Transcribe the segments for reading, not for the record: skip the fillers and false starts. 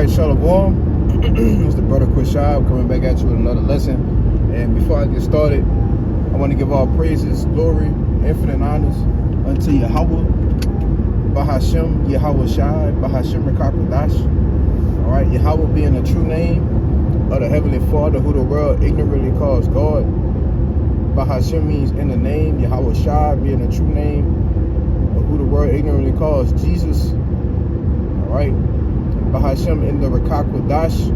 right, Shalom. It's the brother Quishab coming back at you with another lesson. And before I get started, I want to give all praises, glory, infinite honors unto Yahweh, Bahashem, Yahweh Shai, Bahashem Rekakwadash. All right, Yahweh being the true name of the Heavenly Father, who the world ignorantly calls God. Bahashem means in the name. Yahweh Shai being the true name of who the world ignorantly calls Jesus. All right. Bahashem in the Rekakwadash,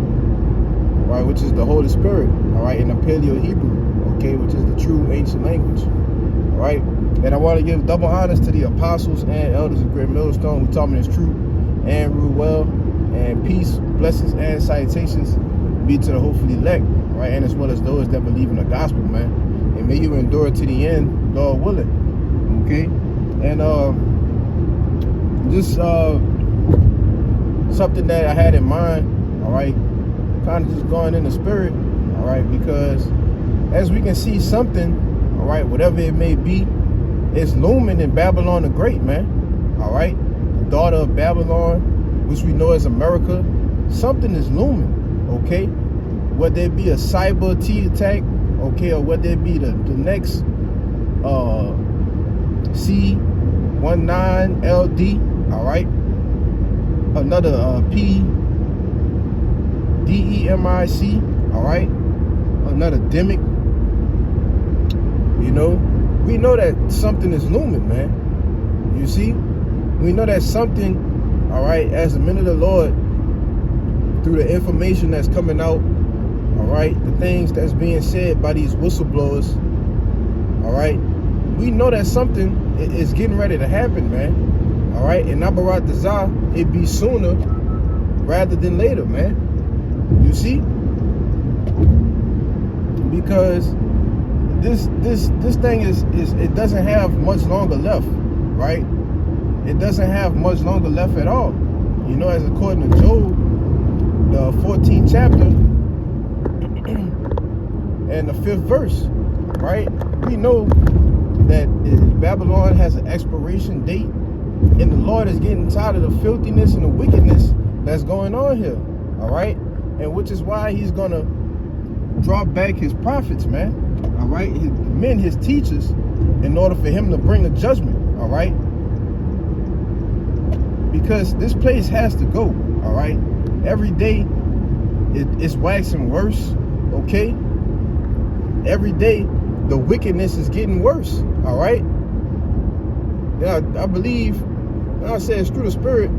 right, which is the Holy Spirit, all right, in the Paleo Hebrew, okay, which is the true ancient language, all right. And I want to give double honors to the apostles and elders of Great Millstone who taught me this truth and rule well, and peace, blessings, and salutations be to the hopefully elect, right, and as well as those that believe in the gospel, man. And may you endure to the end, God willing, okay. And something that I had in mind, all right, kind of just going in the spirit, all right, because as we can see something, all right, whatever it may be, it's looming in Babylon the Great, man, all right, the daughter of Babylon, which we know as America. Something is looming, okay, whether it be a cyber T attack, okay, or whether it be the next C19LD, all right, another PDEMIC, all right, another demic. You know, we know that something is looming, man. You see, we know that something, all right, as the men of the Lord, through the information that's coming out, all right, the things that's being said by these whistleblowers, all right, we know that something is getting ready to happen, man. All right, and Nabarat Dazah, it be sooner rather than later, man. You see, because this thing is it doesn't have much longer left, right? It doesn't have much longer left at all. You know, as according to Job, the 14th chapter and the 5th verse, right? We know that Babylon has an expiration date. And the Lord is getting tired of the filthiness and the wickedness that's going on here, all right? And which is why he's going to drop back his prophets, man, all right? His teachers, in order for him to bring a judgment, all right? Because this place has to go, all right? Every day, it's waxing worse, okay? Every day, the wickedness is getting worse, all right? Yeah, I believe, I say it's through the spirit,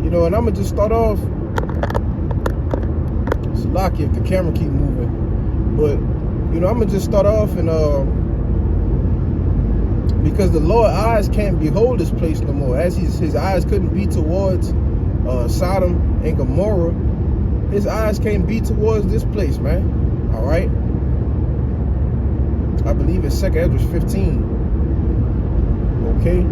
you know, and I'm going to just start off, it's lucky if the camera keep moving, but, you know, I'm going to just start off and, because the Lord's eyes can't behold this place no more, as his eyes couldn't be towards Sodom and Gomorrah, his eyes can't be towards this place, man, all right? I believe it's 2nd Esdras 15. Okay.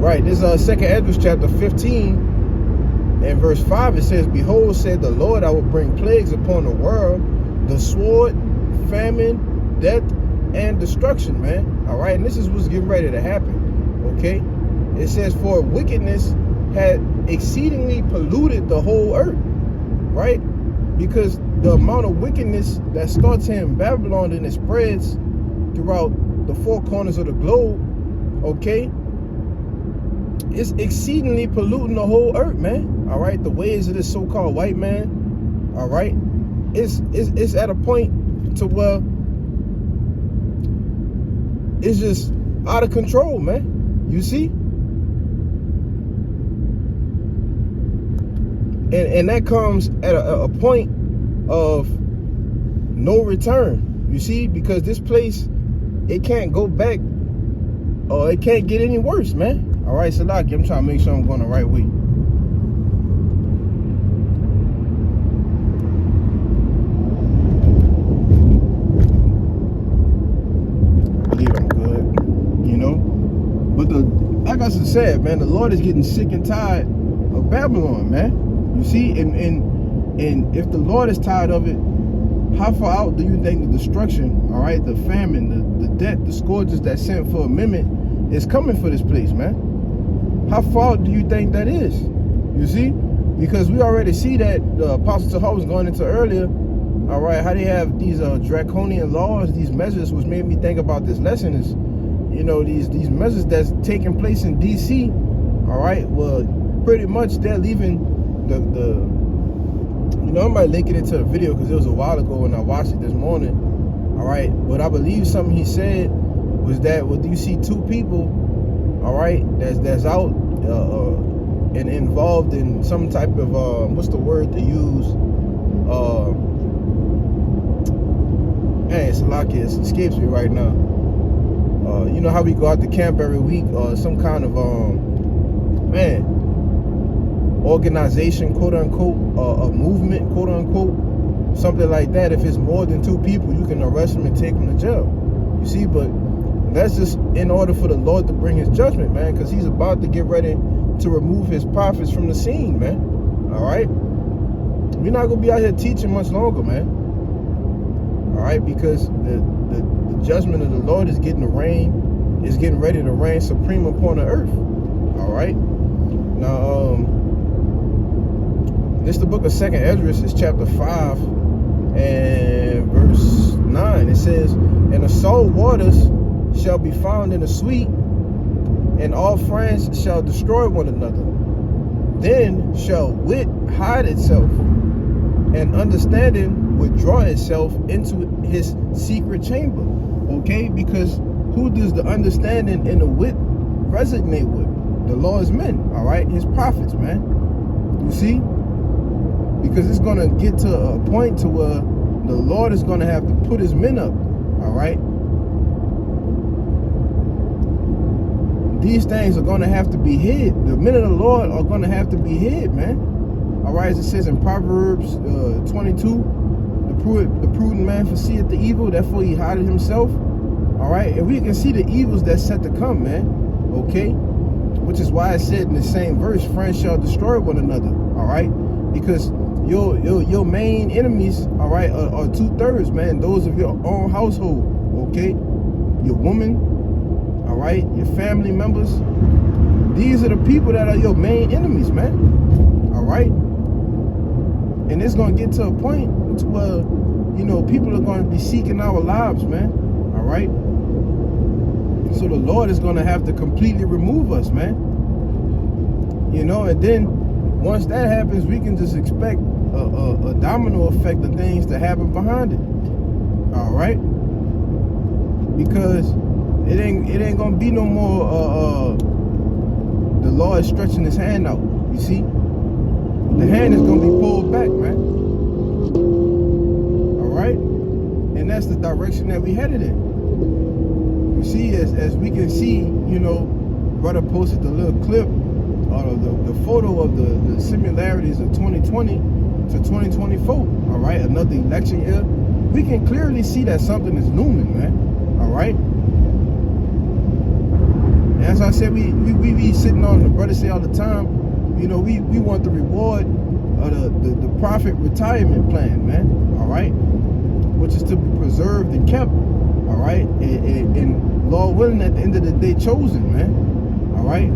Right. This is 2nd Esdras chapter 15 and verse 5. It says, "Behold, said the Lord, I will bring plagues upon the world, the sword, famine, death, and destruction," man. All right. And this is what's getting ready to happen. Okay. It says, "For wickedness had exceedingly polluted the whole earth." Right. Because the amount of wickedness that starts here in Babylon and it spreads throughout the four corners of the globe, okay, it's exceedingly polluting the whole earth, man. All right, the ways of this so-called white man, all right, it's at a point to where it's just out of control, man. You see, and that comes at a point of no return. You see, because this place, it can't go back, or it can't get any worse, man. All right, Salaki, I'm trying to make sure I'm going the right way. I believe I'm good, you know. But like I said, man, the Lord is getting sick and tired of Babylon, man. You see, and if the Lord is tired of it, how far out do you think the destruction, all right, the famine, the death, the scourges that sent for amendment is coming for this place, man? How far do you think that is? You see? Because we already see that the Apostle Tahar was going into earlier, all right, how they have these draconian laws, these measures, which made me think about this lesson is, you know, these measures that's taking place in D.C., all right, well, pretty much they're leaving the you know, I might link it into the video because it was a while ago when I watched it this morning, all right, but I believe something he said was that, well, you see two people, all right, that's out and involved in some type of what's the word to use? It's lucky, it escapes me right now. You know how we go out to camp every week, some kind of organization, quote unquote, a movement, quote unquote, something like that. If it's more than two people, you can arrest them and take them to jail. You see, but that's just in order for the Lord to bring his judgment, man, because he's about to get ready to remove his prophets from the scene, man. All right? We're not going to be out here teaching much longer, man. All right? Because the judgment of the Lord is getting ready to reign supreme upon the earth. All right? Now, this the book of 2nd Esdras, is chapter 5 and verse 9. It says, "And the salt waters shall be found in the sweet, and all friends shall destroy one another. Then shall wit hide itself, and understanding withdraw itself into his secret chamber." Okay, because who does the understanding and the wit resonate with? The Lord's men, all right, his prophets, man. You see? Because it's going to get to a point to where the Lord is going to have to put his men up, all right? These things are going to have to be hid. The men of the Lord are going to have to be hid, man. All right, as it says in Proverbs 22, the prudent man foreseeth the evil, therefore he hideth himself. All right, and we can see the evils that's set to come, man. Okay, which is why I said in the same verse, friends shall destroy one another. All right, because your main enemies, all right, are 2/3, man. Those of your own household. Okay, your woman. All right, your family members. These are the people that are your main enemies, man. All right, and it's gonna get to a point to where, you know, people are going to be seeking our lives, man. All right, so the Lord is gonna have to completely remove us, man. You know, and then once that happens, we can just expect a domino effect of things to happen behind it. All right, because it ain't gonna be no more the Lord stretching his hand out. You see, the hand is gonna be pulled back, man. All right, and that's the direction that we headed in. You see, as we can see, you know, brother posted the little clip or the photo of the similarities of 2020 to 2024. All right, another election year. We can clearly see that something is looming, man. All right. As I said, we be sitting on, the brothers say all the time, you know, we want the reward of the prophet retirement plan, man. All right, which is to be preserved and kept. All right, and Lord willing, at the end of the day, chosen, man. All right,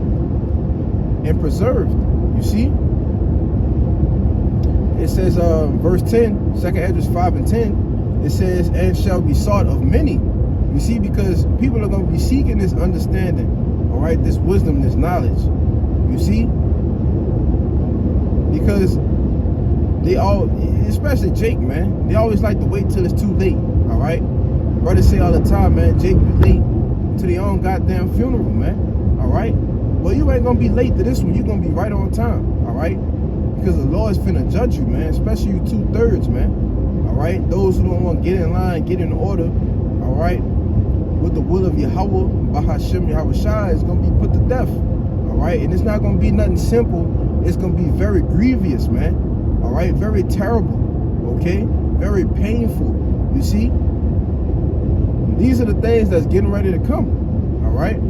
and preserved. You see, it says verse 10, 2nd Esdras 5 and 10. It says, "And shall be sought of many." You see, because people are going to be seeking this understanding. All right, this wisdom, this knowledge. You see, because they all, especially Jake, man, they always like to wait till it's too late. All right, brothers say all the time, man, Jake be late to their own goddamn funeral, man. All right, well, you ain't gonna be late to this one. You're gonna be right on time. All right, because the Lord's finna judge you, man, especially you 2/3, man. All right, those who don't want to get in line, get in order. All right, with the will of Yahweh, Bahashem Yahushua, is going to be put to death. All right, and it's not going to be nothing simple. It's going to be very grievous, man. All right, very terrible. Okay, very painful. You see, these are the things that's getting ready to come. All right,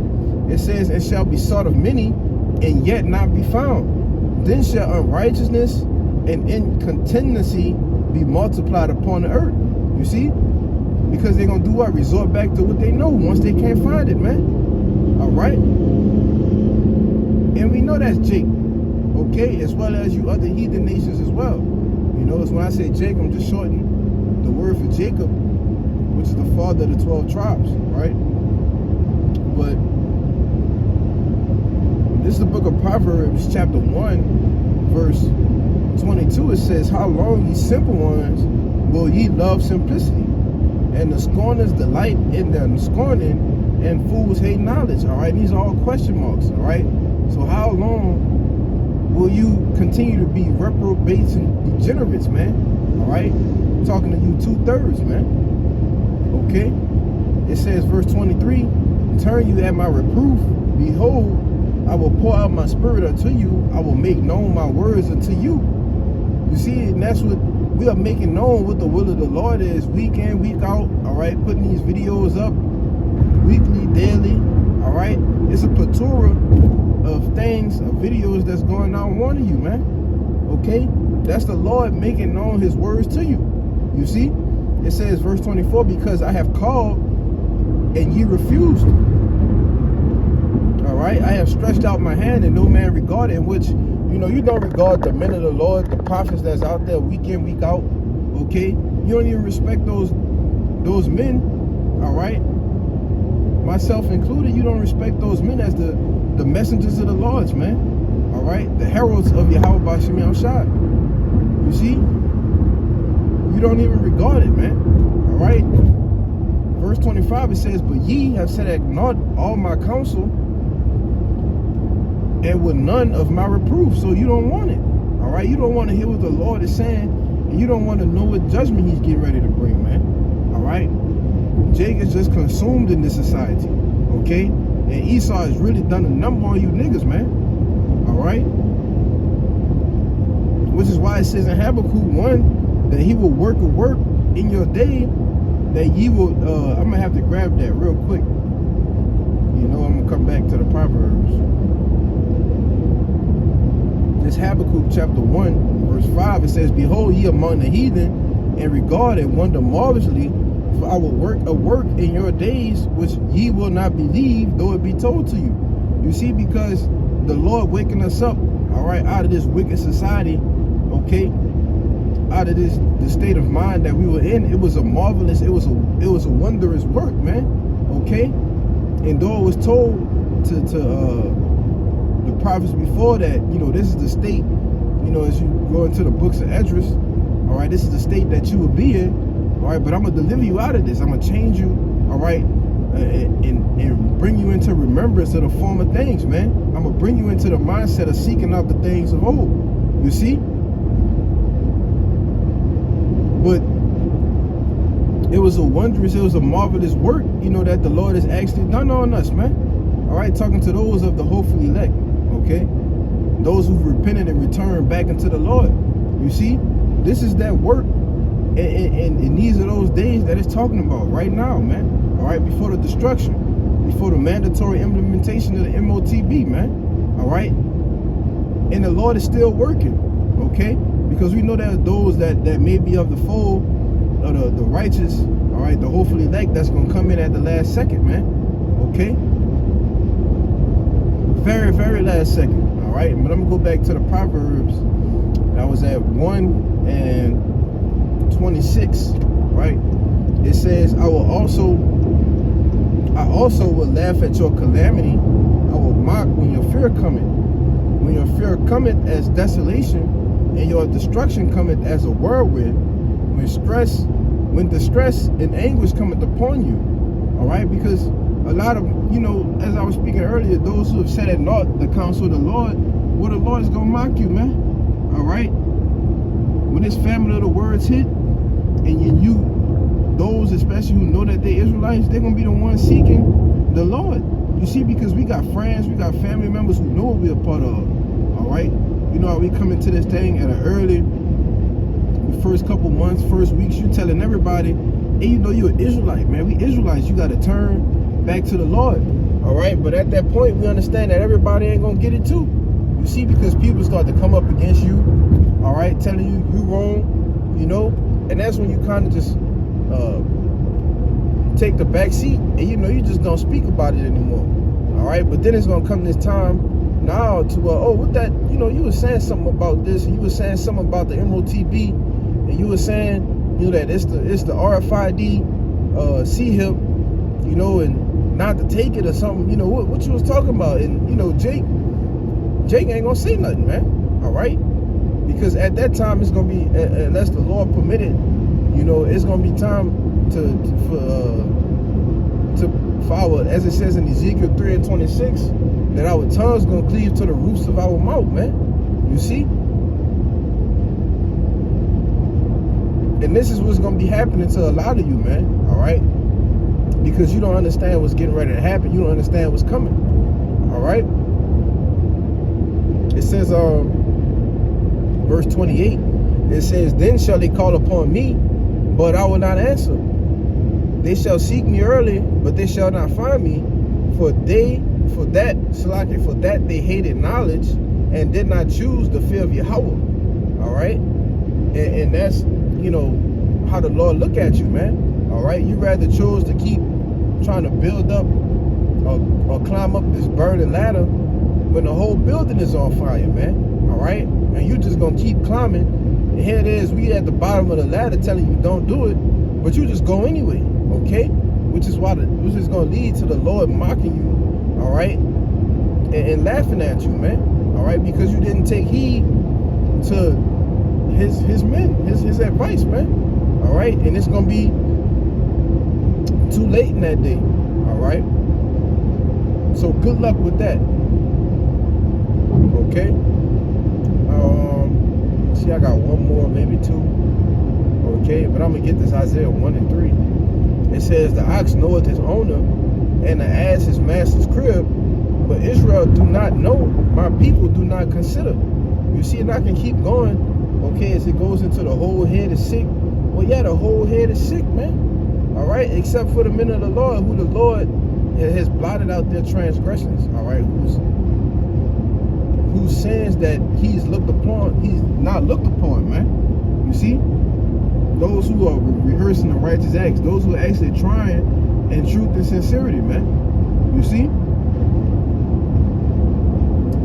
it says, "And shall be sought of many, and yet not be found. Then shall unrighteousness and incontinency be multiplied upon the earth." You see? Because they're going to do what? Resort back to what they know once they can't find it, man. All right? And we that's Jake, okay, as well as you other heathen nations as well. You know, it's when I say Jake, I'm just shortening the word for Jacob, which is the father of the 12 tribes, right? But this is the book of Proverbs, chapter 1, verse 22. It says, how long, ye simple ones, will ye love simplicity? And the scorners delight in the scorning, and fools hate knowledge. All right, these are all question marks. All right, so how long will you continue to be reprobates and degenerates, man? All right, I'm talking to you 2/3, man. Okay, it says, verse 23, turn you at my reproof, behold, I will pour out my spirit unto you, I will make known my words unto you. You see, and that's what we are making known, what the will of the Lord is, week in, week out. All right, putting these videos up weekly, daily. All right, it's a plethora of things, of videos that's going on warning you, man. Okay, that's the Lord making known his words to you. You see, it says, verse 24, because I have called and ye refused. All right, I have stretched out my hand and no man regarded, in which, you know, you don't regard the men of the Lord, the prophets that's out there week in, week out. Okay, you don't even respect those men. All right, myself included, you don't respect those men as the messengers of the Lord, man. All right, the heralds of Yahweh B'Shem Yahushua. You see, you don't even regard it, man. All right, verse 25, it says, but ye have set at naught all my counsel, and with none of my reproof. So you don't want it. All right, you don't want to hear what the Lord is saying, and you don't want to know what judgment he's getting ready to bring, man. All right, Jake is just consumed in this society, okay? And Esau has really done a number on you niggas, man. All right, which is why it says in Habakkuk 1 that he will work a work in your day, that ye will, I'm gonna have to grab that real quick. You know, I'm gonna come back to the Proverbs. This Habakkuk chapter 1, verse 5, it says, behold ye among the heathen, and regard and wonder marvelously, for I will work a work in your days, which ye will not believe, though it be told to you. You see, because the Lord waking us up, all right, out of this wicked society, okay, out of the state of mind that we were in, it was a marvelous, it was a wondrous work, man, okay? And though it was told to the prophets before that, you know, this is the state, you know, as you go into the books of Esdras, all right, this is the state that you will be in, all right, but I'm going to deliver you out of this. I'm going to change you, all right, and bring you into remembrance of the former things, man. I'm going to bring you into the mindset of seeking out the things of old, you see? But it was a wondrous, it was a marvelous work, you know, that the Lord has actually done on us, man. All right, talking to those of the hopefully elect, okay? Those who've repented and returned back into the Lord. You see, this is that work, and these are those days that it's talking about right now, man. All right, before the destruction, before the mandatory implementation of the MOTB, man. All right, and the Lord is still working, okay? Because we know that those that may be of the fold of the righteous, all right, the hopefully elect, that's going to come in at the last second, man, okay? Very, very last second, all right? But I'm going to go back to the Proverbs. I was at 1:26, right? It says, I also will laugh at your calamity. I will mock when your fear cometh. When your fear cometh as desolation, and your destruction cometh as a whirlwind, when distress and anguish cometh upon you. All right, because a lot of, you know, as I was speaking earlier, those who have set at naught the counsel of the Lord, well, the Lord is gonna mock you, man. All right, when this family of the words hit, and you, those especially who know that they're Israelites, they're gonna be the ones seeking the Lord. You see, because we got friends, we got family members who know what we're a part of. All right, you know how we come into this thing at an early, the first couple months, first weeks, you telling everybody, hey, you know, you're an Israelite, man. We Israelites, you got to turn back to the Lord. All right, but at that point, we understand that everybody ain't gonna get it too. You see, because people start to come up against you, all right, telling you wrong, you know, and that's when you kind of just take the back seat, and you know, you just don't speak about it anymore. All right, but then it's gonna come this time. now to oh, what that, you know, you were saying something about this, and you were saying something about the MOTB, and you were saying, you know, that it's the RFID C-hip, you know, and not to take it or something, you know, what you was talking about. And, you know, Jake ain't gonna say nothing, man. All right? Because at that time, it's gonna be, unless the Lord permitted, you know, it's gonna be time for our, as it says in Ezekiel 3:26, that our tongue's gonna cleave to the roofs of our mouth, man. You see? And this is what's gonna be happening to a lot of you, man. All right? Because you don't understand what's getting ready to happen. You don't understand what's coming. All right? It says, verse 28, it says, then shall they call upon me, but I will not answer. They shall seek me early, but they shall not find me. For that they hated knowledge and did not choose the fear of Yahweh. All right? And that's, you know, how the Lord look at you, man. All right? You rather chose to keep trying to build up or climb up this burning ladder when the whole building is on fire, man. All right? And you just gonna keep climbing. And here it is, we at the bottom of the ladder telling you don't do it, but you just go anyway, okay? Which is gonna lead to the Lord mocking you, all right? And laughing at you, man. All right? Because you didn't take heed to his advice, man. All right? And it's gonna be too late in that day. All right? So good luck with that. Okay? See, I got one more, maybe two. Okay, but I'm gonna get this Isaiah 1 and 3. It says, the ox knoweth his owner, and the ass his master's crib, but Israel do not know, my people do not consider. You see, and I can keep going, okay, as it goes into the whole head is sick. Well, yeah, the whole head is sick, man. All right, except for the men of the Lord, who the Lord has blotted out their transgressions. All right, whose sins that he's not looked upon, man. You see, those who are rehearsing the righteous acts, those who are actually trying in truth and sincerity, man. You see,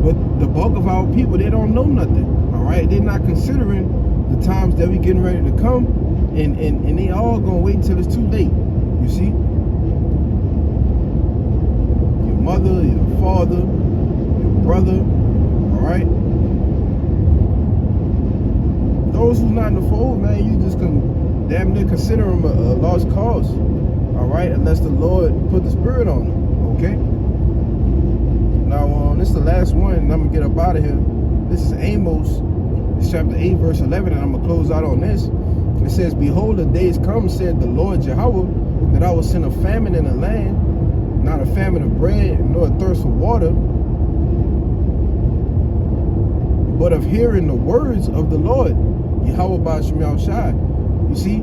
but the bulk of our people, they don't know nothing. All right, they're not considering the times that we getting ready to come, and they all gonna wait until it's too late. You see, your mother, your father, your brother. All right, those who's not in the fold, man, you just can damn near consider them a lost cause. All right, unless the Lord put the Spirit on them. Okay. Now, this is the last one, and I'm gonna get up out of here. This is Amos, it's chapter 8, verse 11, and I'm gonna close out on this. It says, "Behold, the days come, said the Lord Jehovah, that I will send a famine in the land, not a famine of bread, nor a thirst for water, but of hearing the words of the Lord, Yahweh Ba'Shem Yahushai." You see,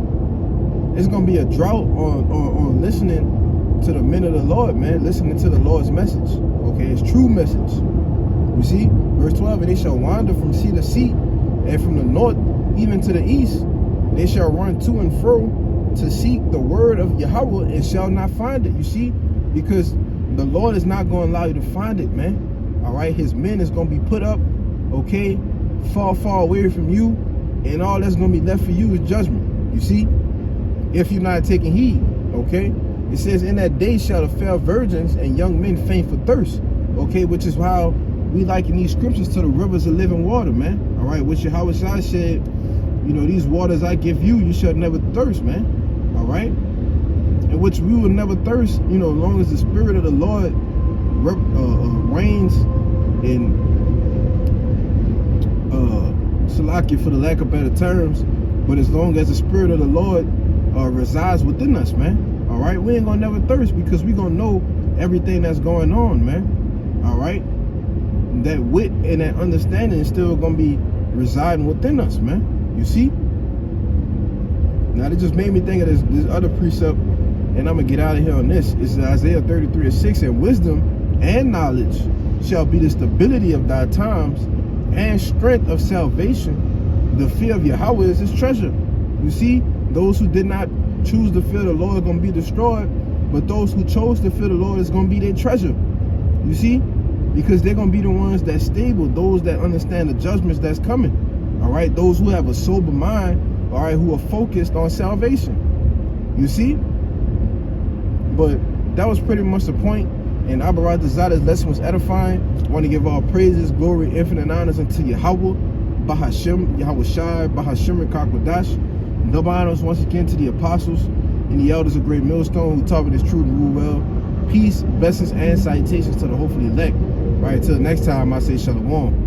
it's going to be a drought on listening to the men of the Lord, man, listening to the Lord's message. Okay, it's true message. You see, verse 12, "And they shall wander from sea to sea, and from the north even to the east. They shall run to and fro to seek the word of Yahweh, and shall not find it." You see, because the Lord is not going to allow you to find it, man. All right, his men is going to be put up, okay, far away from you, and all that's going to be left for you is judgment. You see, if you're not taking heed. Okay, it says, "In that day shall the fair virgins and young men faint for thirst." Okay, which is how we liken these scriptures to the rivers of living water, man. All right, which Yahweh said, you know, these waters I give you, you shall never thirst, man. All right, in which we will never thirst, you know, as long as the Spirit of the Lord reigns in Salakia, for the lack of better terms, but as long as the Spirit of the Lord resides within us, man. All right, we ain't gonna never thirst, because we gonna know everything that's going on, man. All right, that wit and that understanding is still gonna be residing within us, man. You see, now that just made me think of this other precept, and I'm gonna get out of here on this. It's Isaiah 33:6, "And wisdom and knowledge shall be the stability of thy times, and strength of salvation. The fear of Yahweh is his treasure." You see, those who did not choose to fear the Lord are going to be destroyed, but those who chose to fear the Lord is going to be their treasure. You see, because they're going to be the ones that's stable, those that understand the judgments that's coming. All right, those who have a sober mind, all right, who are focused on salvation. You see? But that was pretty much the point. And Abarat Zada's lesson was edifying. I want to give all praises, glory, infinite honors unto Yahweh, Bahashim, Yahweh Shai, Bahashim, Kakwadash. Double honors once again to the apostles and the elders of Great Millstone who taught me this truth and rule well. Peace, blessings, and salutations to the hopefully elect. Right, till next time, I say shalom.